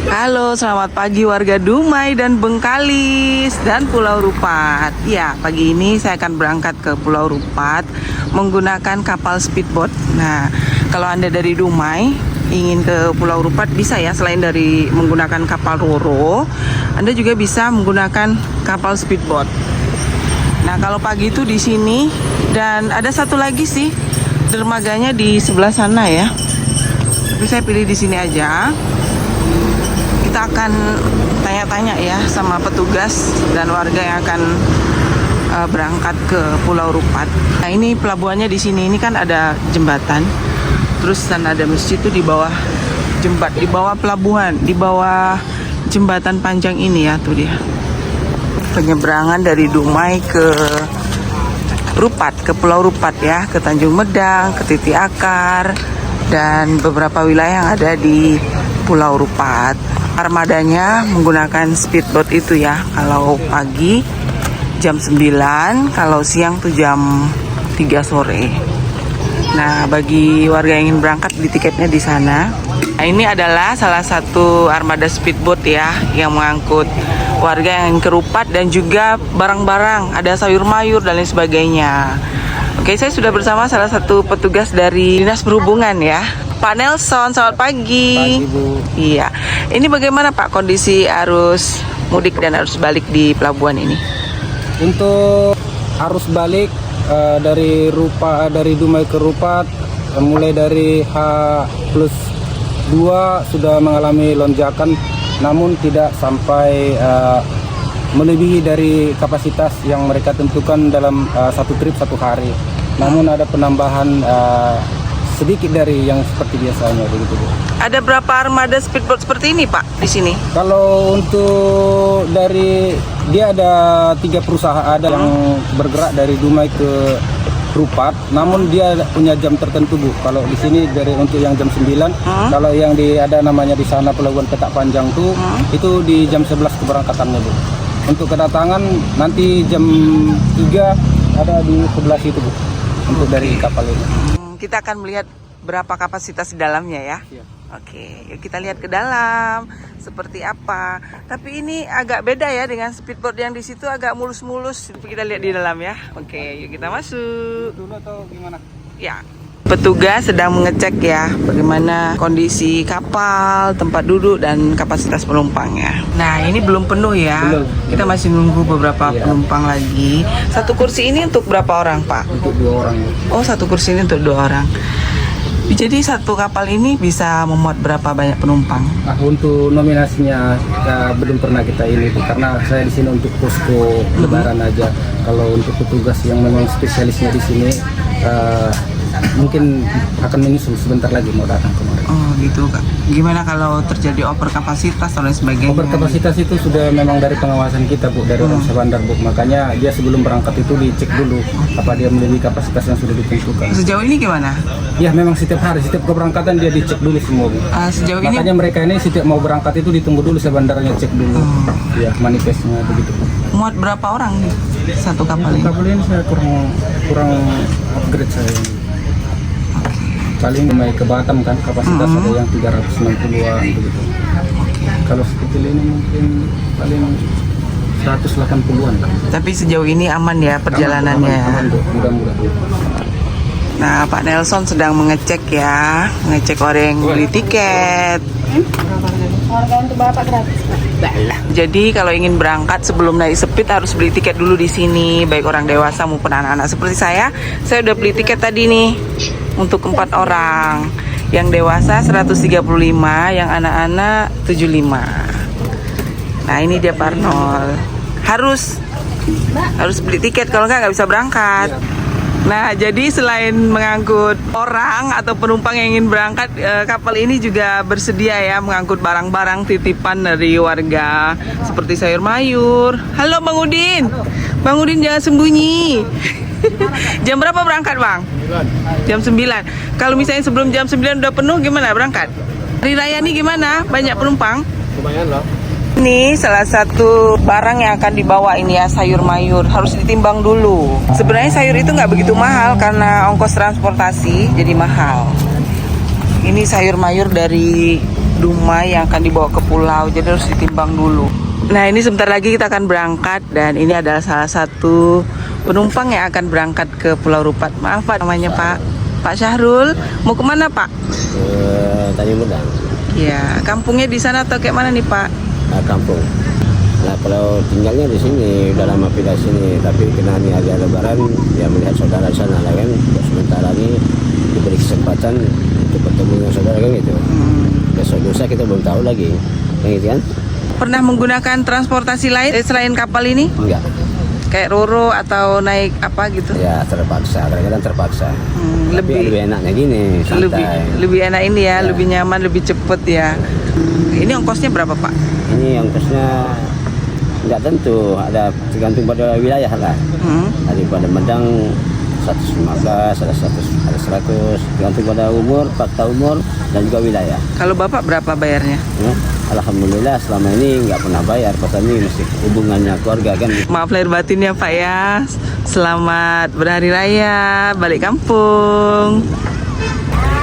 Halo, selamat pagi warga Dumai dan Bengkalis dan Pulau Rupat. Ya, pagi ini saya akan berangkat ke Pulau Rupat menggunakan kapal speedboat. Nah, kalau Anda dari Dumai ingin ke Pulau Rupat bisa ya, selain dari menggunakan kapal Roro, Anda juga bisa menggunakan kapal speedboat. Nah, kalau pagi itu di sini dan ada satu lagi sih dermaganya di sebelah sana ya. Tapi saya pilih di sini aja. Kita akan tanya-tanya ya sama petugas dan warga yang akan berangkat ke Pulau Rupat. Nah, ini pelabuhannya di sini. Ini kan ada jembatan. Terus dan ada masjid itu di bawah di bawah pelabuhan, di bawah jembatan panjang ini ya, tuh dia. Penyeberangan dari Dumai ke Rupat, ke Pulau Rupat ya, ke Tanjung Medang, ke Titi Akar dan beberapa wilayah yang ada di Pulau Rupat. Armadanya menggunakan speedboat itu ya. Kalau pagi jam 9, kalau siang tuh jam 3 sore. Nah, bagi warga yang ingin berangkat, beli tiketnya di sana. Nah, ini adalah salah satu armada speedboat ya, yang mengangkut warga yang ingin ke Rupat dan juga barang-barang, ada sayur mayur dan lain sebagainya. Oke, saya sudah bersama salah satu petugas dari Dinas Perhubungan ya, Pak Nelson. Selamat pagi. Pagi, Bu. Iya, ini bagaimana Pak kondisi arus mudik dan arus balik di pelabuhan ini? Untuk arus balik dari Dumai ke Rupat, mulai dari H+2 sudah mengalami lonjakan, namun tidak sampai melebihi dari kapasitas yang mereka tentukan dalam satu trip satu hari. Namun ada penambahan sedikit dari yang seperti biasanya begitu, Bu. Ada berapa armada speedboat seperti ini Pak di sini? Kalau untuk dia ada 3 perusahaan, ada yang bergerak dari Dumai ke Rupat, namun dia punya jam tertentu, Bu. Kalau di sini untuk yang jam 9, kalau yang ada namanya di sana Pelabuhan Petak Panjang tuh, itu di jam 11 keberangkatannya, Bu. Untuk kedatangan nanti jam 3 ada di sebelah situ, Bu. Untuk dari kapal ini. Kita akan melihat berapa kapasitas di dalamnya ya. Iya. Oke, yuk kita lihat ke dalam seperti apa. Tapi ini agak beda ya dengan speedboat yang di situ, agak mulus-mulus. Kita lihat di dalam ya. Oke, yuk kita masuk. Dulu atau gimana? Ya. Petugas sedang mengecek ya bagaimana kondisi kapal, tempat duduk dan kapasitas penumpangnya. Nah, ini belum penuh ya. Belum. Kita masih nunggu beberapa penumpang lagi. Satu kursi ini untuk berapa orang, Pak? Untuk 2 orang, Bu. Oh, satu kursi ini untuk 2 orang. Jadi satu kapal ini bisa memuat berapa banyak penumpang? Nah, untuk nominasinya belum pernah kita ini, Bu, karena saya di sini untuk posko lebaran aja. Kalau untuk petugas yang memang spesialisnya di sini mungkin akan menyusul sebentar lagi mau datang kemarin. Oh gitu Kak. Gimana kalau terjadi over kapasitas dan lain sebagainya? Over kapasitas itu sudah memang dari pengawasan kita, Bu, dari Ramsa Bandar, Bu. Makanya dia sebelum berangkat itu dicek dulu apa dia melebihi kapasitas yang sudah ditentukan. Sejauh ini gimana? Ya memang setiap hari, setiap keberangkatan dia dicek dulu semua, Bu. Sejauh ini Makanya mereka ini setiap mau berangkat itu ditunggu dulu sebandarnya, cek dulu. Ya manifestnya begitu, Bu. muat berapa orang nih satu kapal ini? Kapal ini saya kurang upgrade saya. Paling Dumai ke Batam kan kapasitas ada yang 360-an begitu. Kalau sekecil ini mungkin paling 180-an kan. Tapi sejauh ini aman ya perjalanannya. Aman, mudah-mudahan. Nah, Pak Nelson sedang mengecek ya, mengecek orang yang beli tiket. Harga untuk Bapak gratis, Pak. Jadi kalau ingin berangkat sebelum naik speed harus beli tiket dulu di sini, baik orang dewasa maupun anak-anak. Seperti saya udah beli tiket tadi nih untuk 4 orang. Yang dewasa 135, yang anak-anak 75. Nah, ini dia Pak Arnold. Harus beli tiket, kalau nggak bisa berangkat. Nah, jadi selain mengangkut orang atau penumpang yang ingin berangkat, kapal ini juga bersedia ya mengangkut barang-barang titipan dari warga seperti sayur mayur. Halo Bang Udin. Bang Udin jangan sembunyi. Jam berapa berangkat, Bang? Jam 9. Kalau misalnya sebelum jam 9 udah penuh gimana berangkat? Hari raya ini gimana? Banyak penumpang? Lumayan loh. Ini salah satu barang yang akan dibawa ini ya, sayur mayur. Harus ditimbang dulu. Sebenarnya sayur itu nggak begitu mahal karena ongkos transportasi jadi mahal. Ini sayur mayur dari Dumai yang akan dibawa ke pulau, jadi harus ditimbang dulu. Nah, ini sebentar lagi kita akan berangkat dan ini adalah salah satu penumpang yang akan berangkat ke Pulau Rupat. Maaf Pak, namanya Pak Syahrul. Mau kemana Pak? Tanjung Medang. Ya, kampungnya di sana atau kayak mana nih Pak? Kampung. Nah, kalau tinggalnya di sini udah lama pindah sini, tapi kena nih hari Lebaran ya melihat saudara sana lah kan. Ya, sementara ini diberi kesempatan untuk bertemu dengan saudara kan gitu. Besok lusa kita belum tahu lagi, yang gitu kan? Pernah menggunakan transportasi lain selain kapal ini? Enggak. Kayak roro atau naik apa gitu? Ya terpaksa, kadang-kadang terpaksa. Tapi lebih enaknya gini, santai. Lebih enak ini ya, lebih nyaman, lebih cepet ya. Ini ongkosnya berapa Pak? Ini ongkosnya nggak tentu, ada tergantung pada wilayah lah. Ada pada Medang 115, ada 100, ada 100, tergantung pada umur, fakta umur dan juga wilayah. Kalau Bapak berapa bayarnya? Ya, alhamdulillah selama ini nggak pernah bayar, pas ini mesti hubungannya keluarga kan. Maaf lahir batin ya Pak ya. Selamat berhari raya, balik kampung.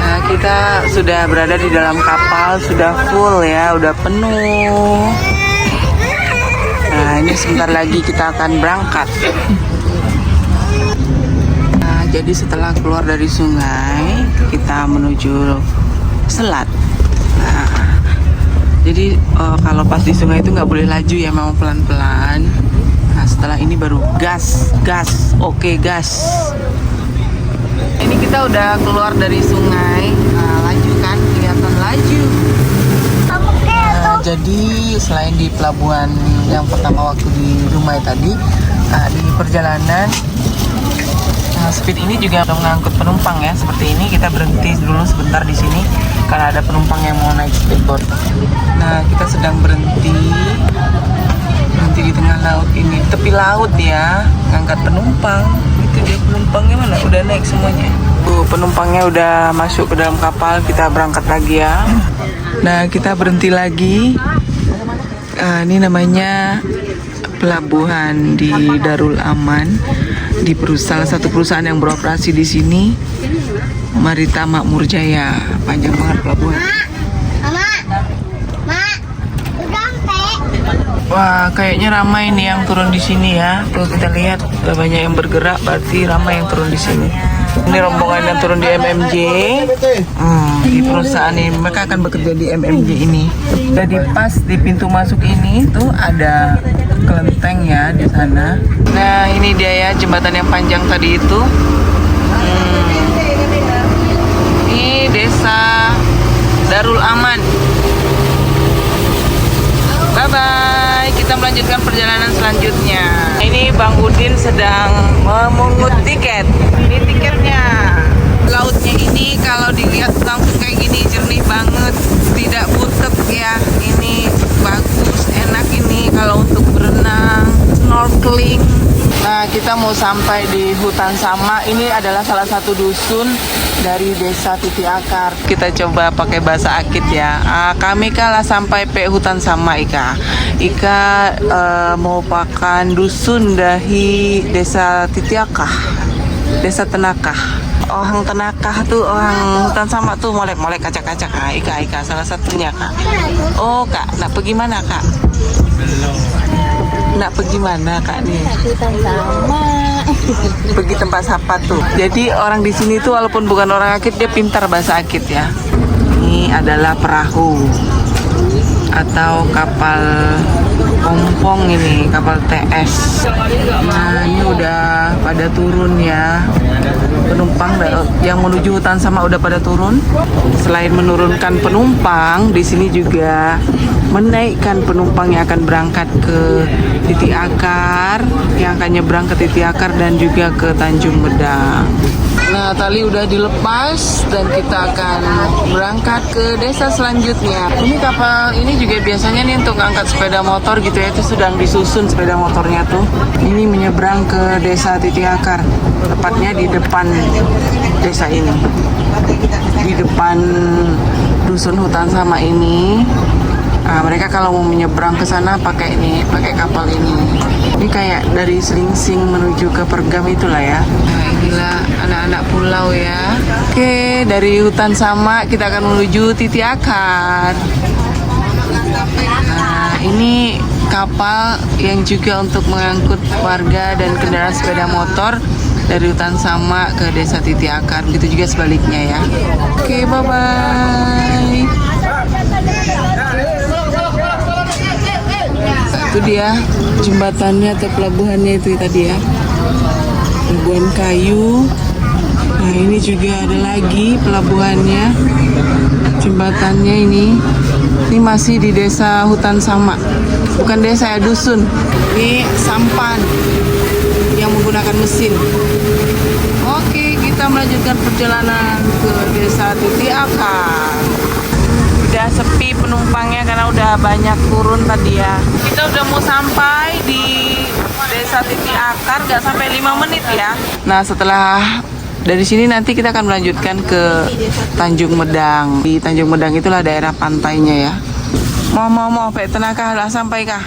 Nah, kita sudah berada di dalam kapal, sudah full ya, udah penuh. Nah, ini sebentar lagi kita akan berangkat. Nah, jadi setelah keluar dari sungai, kita menuju selat. Nah, jadi kalau pas di sungai itu nggak boleh laju ya, memang pelan-pelan. Nah, setelah ini baru gas, oke gas. Ini kita udah keluar dari sungai, nah, laju kan, kelihatan laju. Nah, jadi selain di pelabuhan yang pertama waktu di Dumai tadi, di perjalanan speed ini juga mengangkut penumpang ya. Seperti ini kita berhenti dulu sebentar di sini karena ada penumpang yang mau naik speedboat. Nah, kita sedang berhenti di tengah laut ini, tepi laut ya, ngangkat penumpang. Itu dia penumpangnya mana? Udah naik semuanya. Penumpangnya udah masuk ke dalam kapal, kita berangkat lagi ya. Nah, kita berhenti lagi. Ini namanya pelabuhan di Darul Aman, di salah satu perusahaan yang beroperasi di sini, Marita Makmur Jaya. Panjang banget pelabuhan. Wah, kayaknya ramai nih yang turun di sini ya. Tuh kita lihat udah banyak yang bergerak, berarti ramai yang turun di sini. Ini rombongan yang turun di MMJ. Di perusahaan ini mereka akan bekerja di MMJ ini. Jadi pas di pintu masuk ini tuh ada kelenteng ya di sana. Nah, ini dia ya jembatan yang panjang tadi itu. Ini desa Darul Aman. Bye-bye, kita melanjutkan perjalanan selanjutnya. Ini Bang Udin sedang memungut tiket. Ini tiketnya. Lautnya ini kalau dilihat langsung kayak gini jernih banget, tidak butek ya. Ini bagus, enak ini kalau untuk berenang, snorkeling. Nah, kita mau sampai di hutan sama. Ini adalah salah satu dusun dari desa Titi Akar. Kita coba pakai bahasa Akit ya. Kami kalah sampai pe hutan sama Ika. Ika mau pakan dusun dari desa Titi Akar, desa Tenakah. Orang Tenakah tuh, orang hutan sama tuh molek-molek kacak-kacak. Ika salah satunya Kak. Oh Kak, nak pergi mana Kak? Nak pergi mana Kak nih? Hutan sama. Pergi tempat sapa tuh. Jadi orang di sini tuh walaupun bukan orang Akit, dia pintar bahasa Akit ya. Ini adalah perahu atau kapal pompong ini, kapal TS. Nah, ini udah pada turun ya. Penumpang yang menuju hutan sama udah pada turun. Selain menurunkan penumpang, di sini juga menaikkan penumpang yang akan berangkat ke Titi Akar, yang akan nyebrang ke Titi Akar dan juga ke Tanjung Medang. Nah, tali udah dilepas dan kita akan berangkat ke desa selanjutnya. Ini kapal ini juga biasanya nih untuk angkat sepeda motor gitu ya, itu sedang disusun sepeda motornya tuh. Ini menyeberang ke desa Titi Akar, tepatnya di depan desa ini. Di depan dusun hutan sama ini. Nah, mereka kalau mau menyeberang ke sana pakai kapal ini. Ini kayak dari Selingsing menuju ke Pergam itulah ya. Nah, inilah anak-anak pulau ya. Oke, dari hutan sama kita akan menuju Titi Akar. kapal yang juga untuk mengangkut warga dan kendaraan sepeda motor dari hutan sama ke desa Titik Akar. Begitu juga sebaliknya ya. Oke, bye-bye. Itu dia jembatannya atau pelabuhannya itu tadi ya. Pelabuhan kayu. Nah, ini juga ada lagi pelabuhannya. Jembatannya ini masih di desa Hutan Sama. Bukan desa ya, dusun. Ini sampan yang menggunakan mesin. Oke, kita melanjutkan perjalanan ke desa Titik Akar. Udah sepi penumpangnya karena udah banyak turun tadi ya. Kita udah mau sampai di desa Titik Akar, nggak sampai 5 menit ya. Nah, setelah dari sini nanti kita akan melanjutkan ke Tanjung Medang. Di Tanjung Medang itulah daerah pantainya ya. Mau Pek Tenaka lah sampai kah?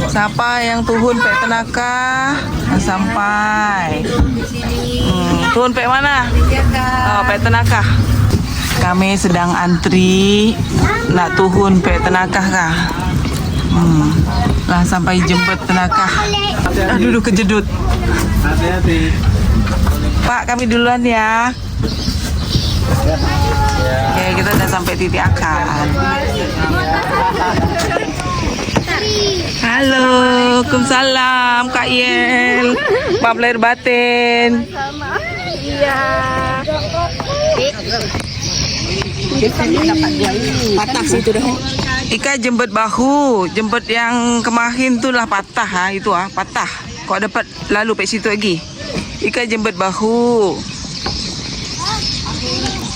Siapa yang tuhun Pek Tenaka? Nah, sampai. Tuhun Pek mana? Oh, Pek Tenaka. Kami sedang antri nak tuhun Pek Tenaka kah? Lah sampai Jembet Tenaka. Aduh, kejedut. Hati-hati. Pak, kami duluan ya. Oke, kita udah sampai Titik Akar. Halo, Waalaikumsalam Kak Yel. Maaf lahir batin. Iya. Patah sih itu dah. Ika jembet bahu, jembet yang kemarin tuh lah patah ha, itu ah, patah. Kok dapat lalu pe situ lagi. Ika jembet bahu.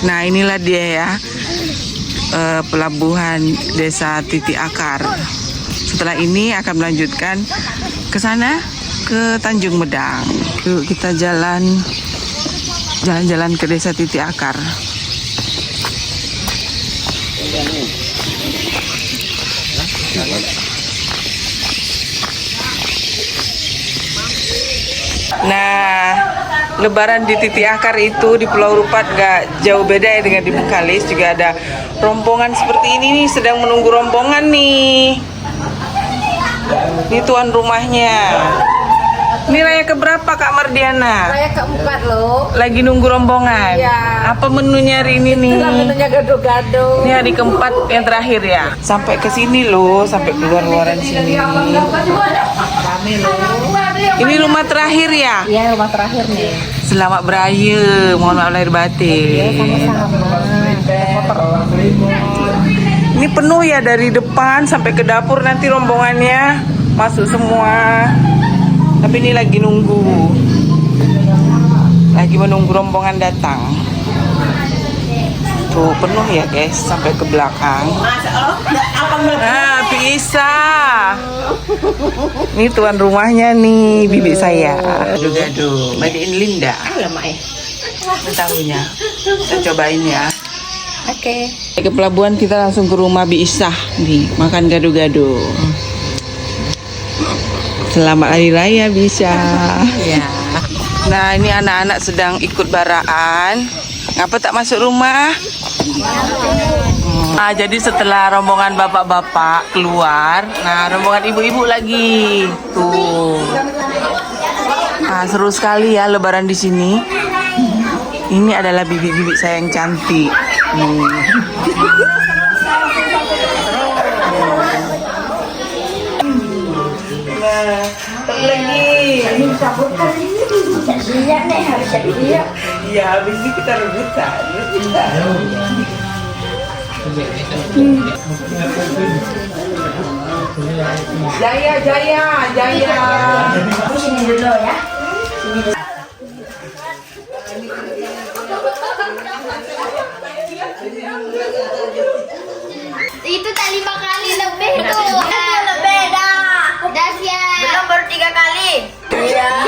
Nah, inilah dia ya. Pelabuhan desa Titik Akar. Setelah ini akan melanjutkan ke sana, ke Tanjung Medang. Yuk kita jalan-jalan ke desa Titik Akar. Nah, Lebaran di Titik Akar itu di Pulau Rupat gak jauh beda ya dengan di Bengkalis. Juga ada rombongan seperti ini nih, sedang menunggu rombongan nih. Ini tuan rumahnya. Ini raya keberapa Kak Mardiana? Raya keempat loh. Lagi nunggu rombongan. Iya. Apa menunya hari ini nih? Itulah menunya gado-gado. Ini hari keempat yang terakhir ya. Sampai ke sini loh, sampai keluar-luaran sini. Rame loh. Ini rumah terakhir ya? Iya, rumah terakhir nih. Selamat beraya, mohon maaf lahir batin. Ini penuh ya dari depan sampai ke dapur, nanti rombongannya masuk semua. Tapi ini lagi nunggu, lagi menunggu rombongan datang. Tuh penuh ya guys sampai ke belakang. Nah, bisa. Ini tuan rumahnya nih, bibi saya. Gado-gado, Madiin Linda. Tahunya. Kita cobain ya. Oke. Ke pelabuhan kita langsung ke rumah Bi Isah nih, makan gado-gado. Selamat Hari Raya bisa. Ya. Nah, ini anak-anak sedang ikut baraan. Ngapa tak masuk rumah? Nah, jadi setelah rombongan bapak-bapak keluar, nah rombongan ibu-ibu lagi. Tuh. Nah, seru sekali ya Lebaran di sini. Ini adalah bibi-bibi saya yang cantik. Lagi. Iya nih, harus siap. Iya, habis ini kita rebutan. Jaya. Aku sini dulu ya. Itu tak 5 kali lebih tuh. Lebih dah. Dah siap. Belum baru 3 kali. Iya.